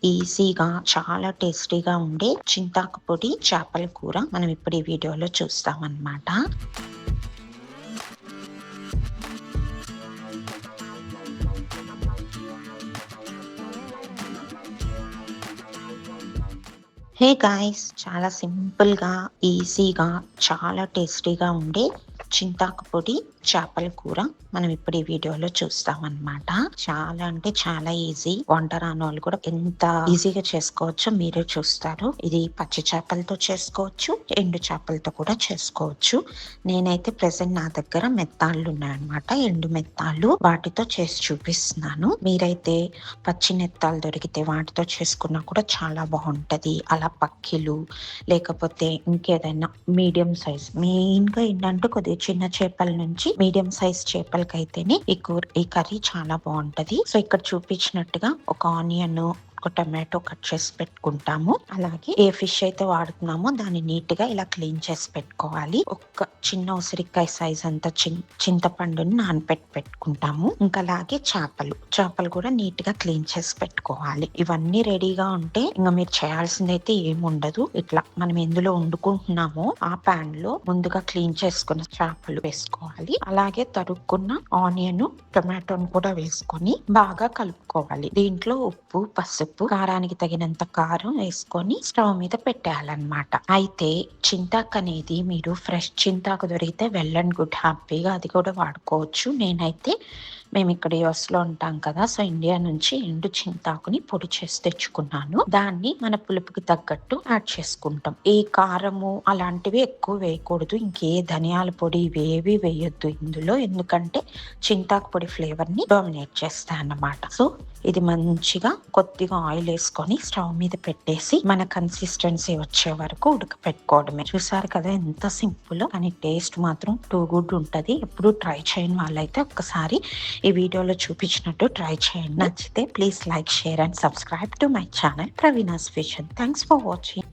ఈజీగా చాలా టేస్టీగా ఉండే చింతాకు పొడి చేపల కూర మనం ఇప్పుడు ఈ వీడియోలో చూస్తామన్నమాట. హే గాయ్స్, చాలా సింపుల్గా ఈజీగా చాలా టేస్టీగా ఉండే చింతాకు పొడి చేపల కూర మనం ఇప్పుడు ఈ వీడియోలో చూస్తామన్నమాట. చాలా అంటే చాలా ఈజీ. వంట రాని వాళ్ళు కూడా ఎంత ఈజీగా చేసుకోవచ్చో మీరే చూస్తారు. ఇది పచ్చి చేపలతో చేసుకోవచ్చు, ఎండు చేపలతో కూడా చేసుకోవచ్చు. నేనైతే ప్రెసెంట్ నా దగ్గర మెత్తాళ్ళు ఉన్నాయన్నమాట, ఎండు మెత్తాళ్ళు, వాటితో చేసి చూపిస్తున్నాను. మీరైతే పచ్చి నెత్తాలు దొరికితే వాటితో చేసుకున్నా కూడా చాలా బాగుంటది. అలా పక్కిలు లేకపోతే ఇంకేదైనా మీడియం సైజ్, మెయిన్ గా ఏంటంటే కొద్దిగా చిన్న చేపల నుంచి మీడియం సైజ్ చేపలకైతేనే ఈ కర్రీ చాలా బాగుంటది. సో ఇక్కడ చూపించినట్టుగా ఒక ఆనియన్, ఒక టమాటో కట్ చేసి పెట్టుకుంటాము. అలాగే ఏ ఫిష్ అయితే వాడుతున్నామో దాన్ని నీట్ గా ఇలా క్లీన్ చేసి పెట్టుకోవాలి. ఒక చిన్న ఉసిరికాయ సైజ్ అంతా చింతపండుని నానపెట్టి పెట్టుకుంటాము. ఇంకా అలాగే చేపలు కూడా నీట్ గా క్లీన్ చేసి పెట్టుకోవాలి. ఇవన్నీ రెడీగా ఉంటే ఇంకా మీరు చేయాల్సింది అయితే ఏముండదు. ఇట్లా మనం ఎందులో వండుకుంటున్నామో ఆ పాన్ లో ముందుగా క్లీన్ చేసుకున్న చేపలు వేసుకోవాలి. అలాగే తరుక్కున్న ఆనియన్, టొమాటోని కూడా వేసుకొని బాగా కలుపుకోవాలి. దీంట్లో ఉప్పు, పసుపు, కారానికి తగినంత కారం వేసుకొని స్టవ్ మీద పెట్టేయాలన్నమాట. అయితే చింతాకు అనేది మీరు ఫ్రెష్ చింతాకు దొరికితే వెల్ అండ్ గుడ్, హ్యాపీగా అది కూడా వాడుకోవచ్చు. మేము ఇక్కడ యూఎస్ లో ఉంటాం కదా, సో ఇండియా నుంచి ఎండు చింతాకుని పొడి చేసి తెచ్చుకున్నాను. దాన్ని మన పులుపుకి తగ్గట్టు యాడ్ చేసుకుంటాం. ఏ కారము అలాంటివి ఎక్కువ వేయకూడదు. ఇంకే ధనియాల పొడి ఇవేవి వేయొద్దు ఇందులో, ఎందుకంటే చింతాకు పొడి ఫ్లేవర్ ని డామినేట్ చేస్తాయి అన్నమాట. సో ఇది మంచిగా కొద్దిగా ఆయిల్ వేసుకొని స్టవ్ మీద పెట్టేసి మన కన్సిస్టెన్సీ వచ్చే వరకు ఉడకపెట్టుకోవడమే. చూసారు కదా ఎంత సింపుల్, కానీ టేస్ట్ మాత్రం టూ గుడ్ ఉంటది. ఎప్పుడు ట్రై చేయని వాళ్ళైతే ఒక్కసారి ఈ వీడియోలో చూపించినట్టు ట్రై చేయండి. నచ్చితే please like, share and subscribe to my channel Praveena's vision. Thanks for watching.